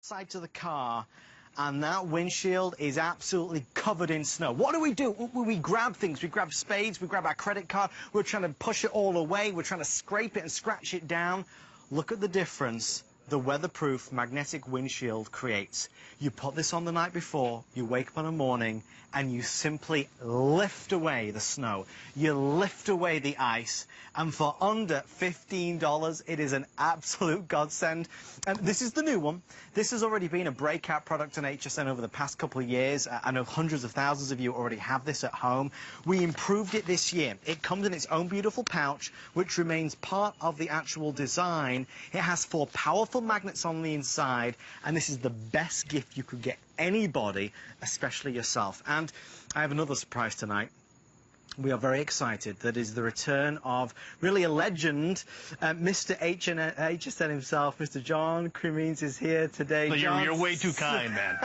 side to the car, and that windshield is absolutely covered in snow. What do? We grab things. We grab spades. We grab our credit card. We're trying to push it all away. We're trying to scrape it and scratch it down. Look at the difference the weatherproof magnetic windshield creates. You put this on the night before, you wake up in the morning, and you simply lift away the snow. You lift away the ice, and for under $15, it is an absolute godsend. And this is the new one. This has already been a breakout product on HSN over the past couple of years. I know hundreds of thousands of you already have this at home. We improved it this year. It comes in its own beautiful pouch, which remains part of the actual design. It has 4 powerful magnets on the inside, and this is the best gift you could get anybody, especially yourself. And I have another surprise tonight. We are very excited. That is the return of really a legend, Mr. HSN himself, Mr. John Cremeans is here today. Well, you're way too kind, man.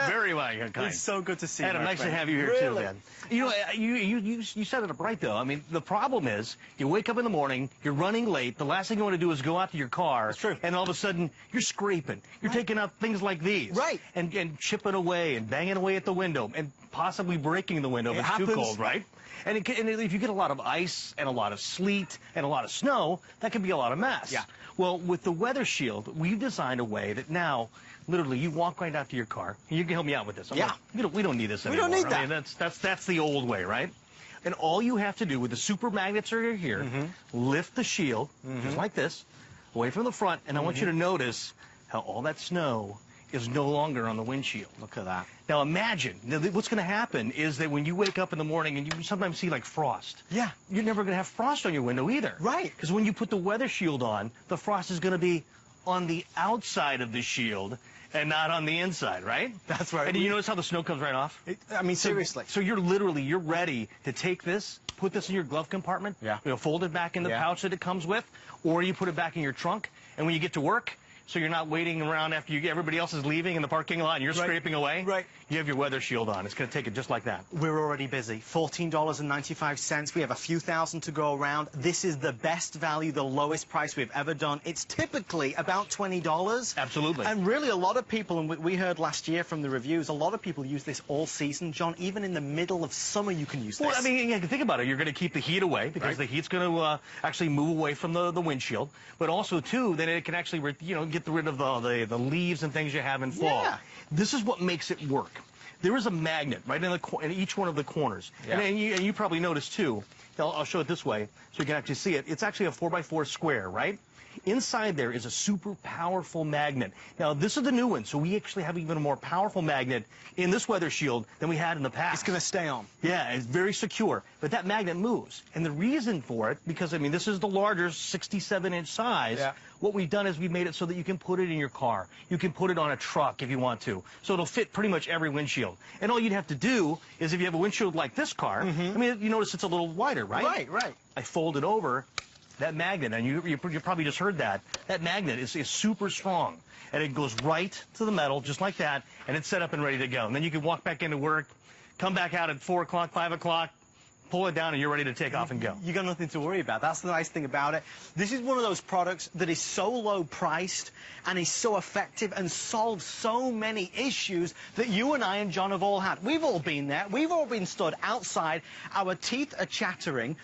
Very kind. It's so good to see you. Adam, nice to have you here too, man. You know, you set it up right though. I mean, the problem is you wake up in the morning, you're running late. The last thing you want to do is go out to your car. That's true. And all of a sudden you're scraping. You're taking out things like these. Right. And chipping away and banging away at the window and possibly breaking the window if it's too cold, right? And if you get a lot of ice and a lot of sleet and a lot of snow, that can be a lot of mess. Yeah. Well, with the WeatherShield, we've designed a way that now, literally, you walk right out to your car. You can help me out with this. We don't need this anymore. We don't need that. I mean, that's the old way, right? And all you have to do with the super magnets are here, lift the shield, just like this, away from the front, and I want you to notice how all that snow is no longer on the windshield. Look at that. Now imagine, what's going to happen is that when you wake up in the morning and you sometimes see like frost. Yeah. You're never going to have frost on your window either. Right. Because when you put the WeatherShield on, the frost is going to be on the outside of the shield and not on the inside, right? That's right. And you notice how the snow comes right off? I mean, seriously. So you're ready to take this, put this in your glove compartment, fold it back in the pouch that it comes with, or you put it back in your trunk, and when you get to work, so you're not waiting around after everybody else is leaving in the parking lot and you're scraping away. Right. You have your WeatherShield on. It's going to take it just like that. We're already busy. $14.95. We have a few thousand to go around. This is the best value, the lowest price we've ever done. It's typically about $20. Absolutely. And really a lot of people, and we heard last year from the reviews, a lot of people use this all season. John, even in the middle of summer you can use this. Well, I mean, think about it. You're going to keep the heat away because the heat's going to actually move away from the windshield. But also, too, then it can actually, get rid of the leaves and things you have in fall. Yeah. This is what makes it work. There is a magnet right in each one of the corners. Yeah. And you probably noticed, too. I'll show it this way so you can actually see it. It's actually a 4x4 square, right? Inside there is a super powerful magnet. Now, this is the new one, so we actually have even a more powerful magnet in this WeatherShield than we had in the past. It's going to stay on. Yeah, it's very secure. But that magnet moves. And the reason for it, because, I mean, this is the larger 67-inch size. Yeah. What we've done is we've made it so that you can put it in your car. You can put it on a truck if you want to. So it'll fit pretty much every windshield. And all you'd have to do is if you have a windshield like this car, I mean, you notice it's a little wider, right? Right. I fold it over. That magnet, and you probably just heard that magnet is super strong, and it goes right to the metal, just like that, and it's set up and ready to go. And then you can walk back into work, come back out at 4 o'clock, 5 o'clock, pull it down, and you're ready to take off and go. You got nothing to worry about. That's the nice thing about it. This is one of those products that is so low priced and is so effective and solves so many issues that you and I and John have all had. We've all been there. We've all been stood outside. Our teeth are chattering.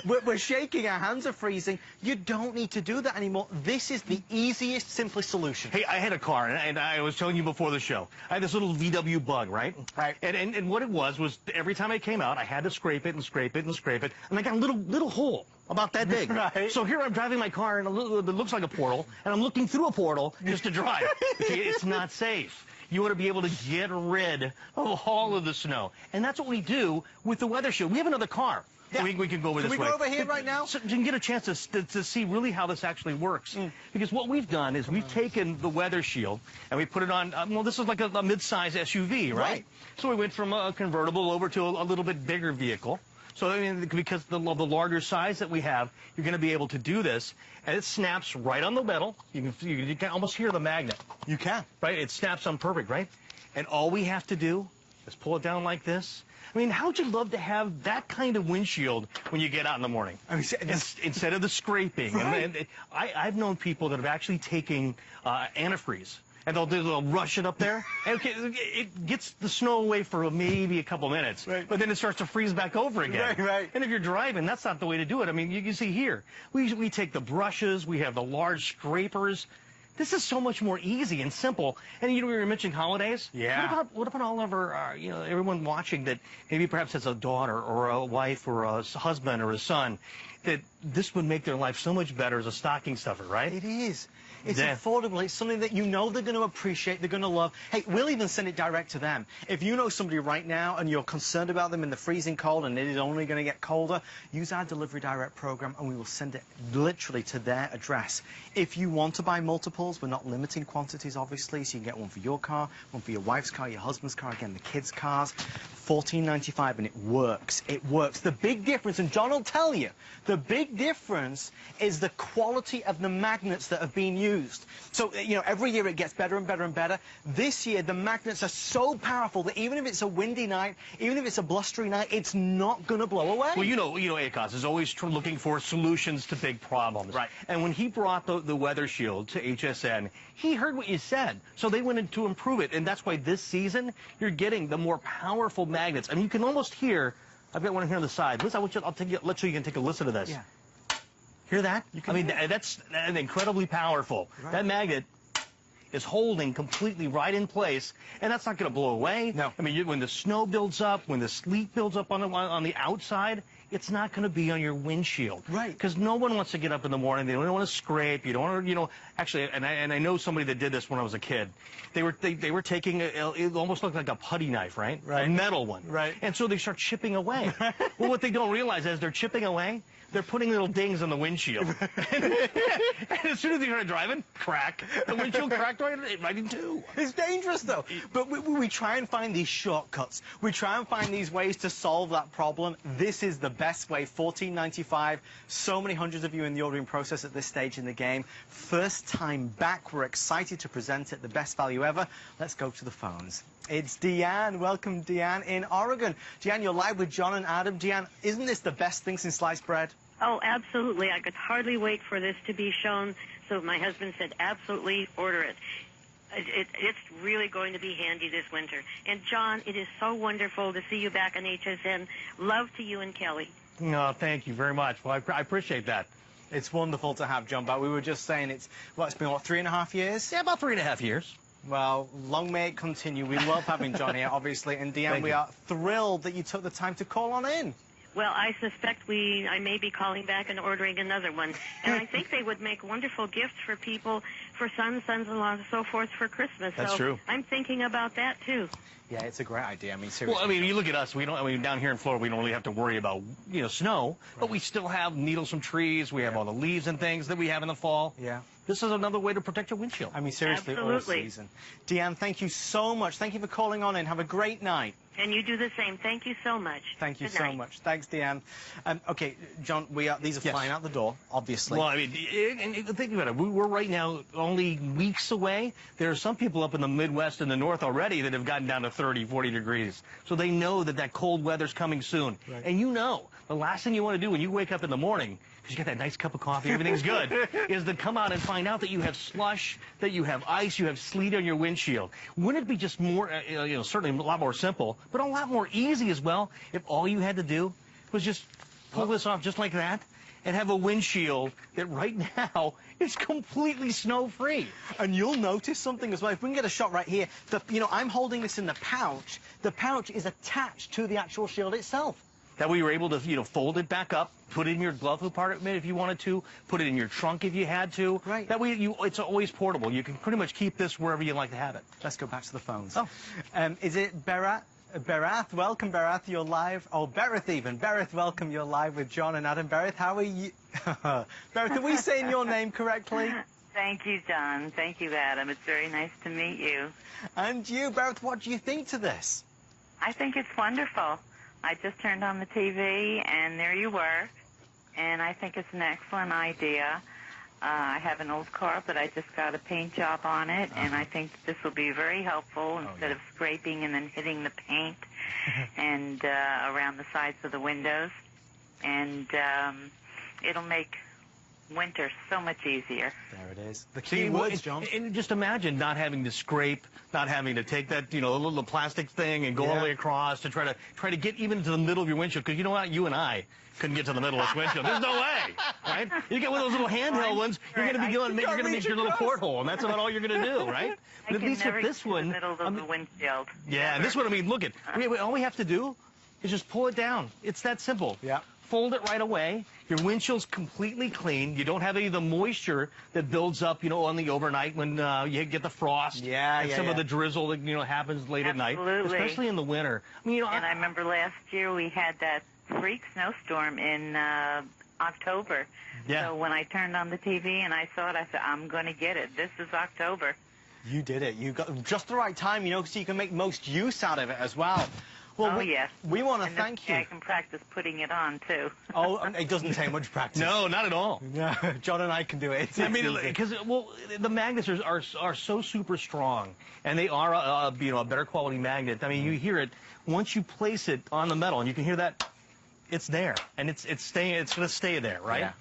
We're shaking. Our hands are freezing. You don't need to do that anymore. This is the easiest, simplest solution. Hey, I had a car, and I was telling you before the show. I had this little VW Bug, right? Right. And what it was every time it came out, I had to scrape it and scrape it and scrape it, and I got a little hole about that big. Right. So here I'm driving my car, and it looks like a portal, and I'm looking through a portal just to drive. It's not safe. You want to be able to get rid of all of the snow. And that's what we do with the WeatherShield. We have another car. Yeah. We can go over this way. Can we go over here right now? So you can get a chance to see really how this actually works. Because what we've done is we've taken the WeatherShield and we put it on, well, this is like a mid-size SUV, right? So we went from a convertible over to a little bit bigger vehicle. So, I mean, because of the larger size that we have, you're going to be able to do this. And it snaps right on the metal. You can almost hear the magnet. You can. Right? It snaps on perfect, right? And all we have to do Just pull it down like this. I mean, how'd you love to have that kind of windshield when you get out in the morning? I mean, instead of the scraping. Right. And I've known people that have actually taken antifreeze, and they'll rush it up there. And it gets the snow away for maybe a couple minutes, right, but then it starts to freeze back over again. Right, right. And if you're driving, that's not the way to do it. I mean, you can see here, we take the brushes, we have the large scrapers. This is so much more easy and simple. And we were mentioning holidays. Yeah. What about all of our, everyone watching that maybe perhaps has a daughter or a wife or a husband or a son, that this would make their life so much better as a stocking stuffer, right? It is. It's affordable. It's something that you know they're going to appreciate, they're going to love. Hey, we'll even send it direct to them. If you know somebody right now and you're concerned about them in the freezing cold and it is only going to get colder, use our Delivery Direct program and we will send it literally to their address. If you want to buy multiples, we're not limiting quantities, obviously, so you can get one for your car, one for your wife's car, your husband's car, again, the kids' cars. $14.95, and it works. It works. The big difference, and John will tell you, the big difference is the quality of the magnets that have been used. So, every year it gets better and better and better. This year, the magnets are so powerful that even if it's a windy night, even if it's a blustery night, it's not going to blow away. Well, ACOS is always looking for solutions to big problems. Right. And when he brought the WeatherShield to HSN, he heard what you said. So they went in to improve it. And that's why this season, you're getting the more powerful magnets. I mean, you can almost hear, I've got one here on the side. Listen, let's show you can take a listen to this. Yeah. Hear that? That's incredibly powerful. Right. That magnet is holding completely right in place, and that's not going to blow away. No. I mean, when the snow builds up, when the sleet builds up on the outside, it's not going to be on your windshield. Right. Because no one wants to get up in the morning. They don't want to scrape. You don't want to, actually, and I know somebody that did this when I was a kid. They were taking, it almost looked like a putty knife, right? Right. A metal one. Right. And so they start chipping away. Well, what they don't realize as they're chipping away, they're putting little dings on the windshield. And as soon as they start driving, crack. The windshield cracked right in two. It's dangerous, though. But we try and find these shortcuts. We try and find these ways to solve that problem. This is the best way. $14.95. So many hundreds of you in the ordering process at this stage in the game. First time back. We're excited to present it. The best value ever. Let's go to the phones. It's Deanne. Welcome, Deanne, in Oregon. Deanne, you're live with John and Adam. Deanne, isn't this the best thing since sliced bread? Oh, absolutely. I could hardly wait for this to be shown. So my husband said, absolutely, order it. It's really going to be handy this winter. And, John, it is so wonderful to see you back on HSN. Love to you and Kelly. No, thank you very much. Well, I appreciate that. It's wonderful to have John back. We were just saying it's been, 3.5 years? Yeah, about 3.5 years. Well, long may it continue. We love having John here, obviously. And, Deanne, we are thrilled that you took the time to call on in. Well, I suspect I may be calling back and ordering another one. And I think they would make wonderful gifts for people, for sons-in-law, and so forth for Christmas. That's true. I'm thinking about that, too. Yeah, it's a great idea. I mean, seriously. Well, I mean, you look at us. Down here in Florida, we don't really have to worry about, snow. Right. But we still have needles from trees. We have all the leaves and things that we have in the fall. Yeah. This is another way to protect your windshield. I mean, seriously, all season. Deanne, thank you so much. Thank you for calling on in. Have a great night. And you do the same. Thank you so much. Thank you so much. Thanks, Deanne. Okay, John, these are flying out the door, obviously. Well, I mean, and think about it. We're right now only weeks away. There are some people up in the Midwest and the North already that have gotten down to 30, 40 degrees. So they know that cold weather's coming soon. Right. And the last thing you want to do when you wake up in the morning, because you got that nice cup of coffee, everything's good, is to come out and find out that you have slush, that you have ice, you have sleet on your windshield. Wouldn't it be just more, certainly a lot more simple, but a lot more easy as well, if all you had to do was just pull this off just like that and have a windshield that right now is completely snow-free. And you'll notice something as well. If we can get a shot right here, I'm holding this in the pouch. The pouch is attached to the actual shield itself. That way you were able to, fold it back up, put it in your glove compartment if you wanted to, put it in your trunk if you had to. Right. That way it's always portable. You can pretty much keep this wherever you like to have it. Let's go back to the phones. Oh. Is it Barath? Barath, welcome, Barath. You're live. Oh, Berith even. Berith, welcome. You're live with John and Adam. Berith, how are you? Berith, are we saying your name correctly? Thank you, John. Thank you, Adam. It's very nice to meet you. And you, Berith, what do you think to this? I think it's wonderful. I just turned on the TV, and there you were. And I think it's an excellent idea. I have an old car, but I just got a paint job on it, and I think this will be very helpful instead of scraping and then hitting the paint and around the sides of the windows. And it'll make winter so much easier. There it is. The key words, John. And just imagine not having to scrape, not having to take that, little plastic thing and go all the way across to try to get even into the middle of your windshield. Because you know what? You and I couldn't get to the middle of this windshield. There's no way, right? You get one of those little handheld ones, you're going to be going, you're going to make your little porthole, and that's about all you're going to do, right? But at least with this one, the middle of the windshield. Yeah, and this one, look at, all we have to do is just pull it down. It's that simple. Yeah. Fold it right away. Your windshield's completely clean. You don't have any of the moisture that builds up, on the overnight when you get the frost. And some of the drizzle that happens late at night, especially in the winter. And I remember last year we had that freak snowstorm in October. Yeah. So when I turned on the TV and I saw it, I said, I'm going to get it. This is October. You did it. You got just the right time, so you can make most use out of it as well. Well, yes. We want to thank you. I can practice putting it on, too. Oh, it doesn't take much practice. No, not at all. No, John and I can do it. Because the magnets are so super strong, and they are a better quality magnet. You hear it once you place it on the metal, and you can hear that it's there, and it's staying. It's going to stay there, right? Yeah.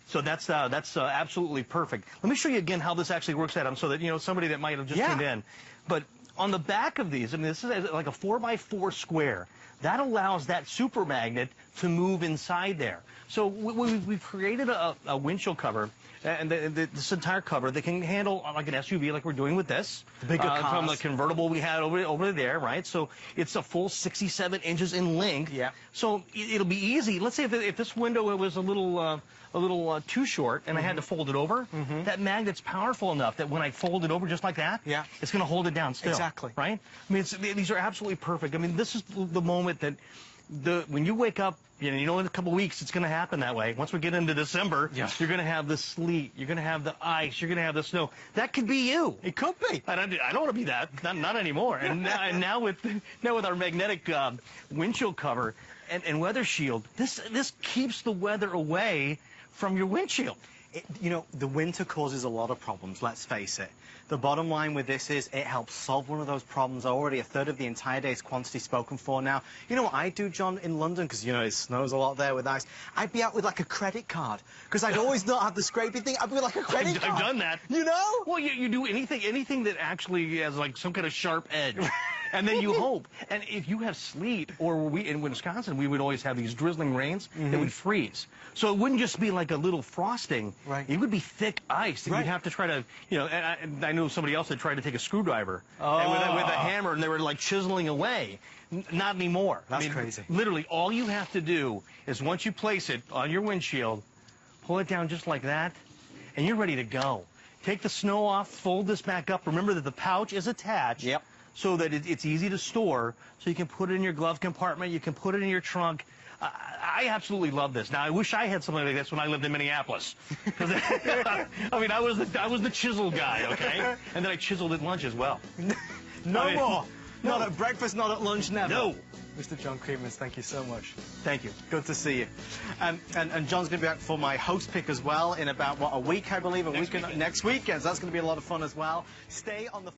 So that's absolutely perfect. Let me show you again how this actually works, Adam, so that somebody that might have just tuned in. But on the back of these, this is like a 4x4 square. That allows that super magnet to move inside there. So we've created a windshield cover, and this entire cover that can handle like an SUV, like we're doing with this. The bigger cars. From the convertible we had over there, right? So it's a full 67 inches in length. Yeah. So it'll be easy. Let's say if this window was a little too short, and I had to fold it over, that magnet's powerful enough that when I fold it over just like that, it's going to hold it down still. Exactly. Right? These are absolutely perfect. This is the moment that when you wake up, in a couple of weeks it's going to happen that way. Once we get into December, you're going to have the sleet, you're going to have the ice, you're going to have the snow. That could be you. It could be. I don't want to be that. Not anymore. And now with our magnetic windshield cover and WeatherShield, this keeps the weather away from your windshield. The winter causes a lot of problems, let's face it. The bottom line with this is it helps solve one of those problems. Already a third of the entire day's quantity spoken for now. You know what I do, John, in London, because, it snows a lot there with ice. I'd be out with, like, a credit card, because I'd always not have the scraping thing. I'd be with, like, a credit card. I've done that. Well, you do anything that actually has, like, some kind of sharp edge. And then you hope. And if you have sleet, or in Wisconsin, we would always have these drizzling rains that would freeze. So it wouldn't just be like a little frosting. Right. It would be thick ice. And you'd have to try to, and I knew somebody else that tried to take a screwdriver and with a hammer, and they were like chiseling away. Not anymore. That's crazy. Literally, all you have to do is once you place it on your windshield, pull it down just like that, and you're ready to go. Take the snow off, fold this back up. Remember that the pouch is attached. Yep. So that it's easy to store, so you can put it in your glove compartment, you can put it in your trunk. I absolutely love this. Now, I wish I had something like this when I lived in Minneapolis. I was the chisel guy, okay? And then I chiseled at lunch as well. No more. Not at breakfast, not at lunch, never. No. Mr. John Cremeans, thank you so much. Thank you. Good to see you. And John's going to be back for my host pick as well in about, a week, I believe, next weekend. So that's going to be a lot of fun as well. Stay on the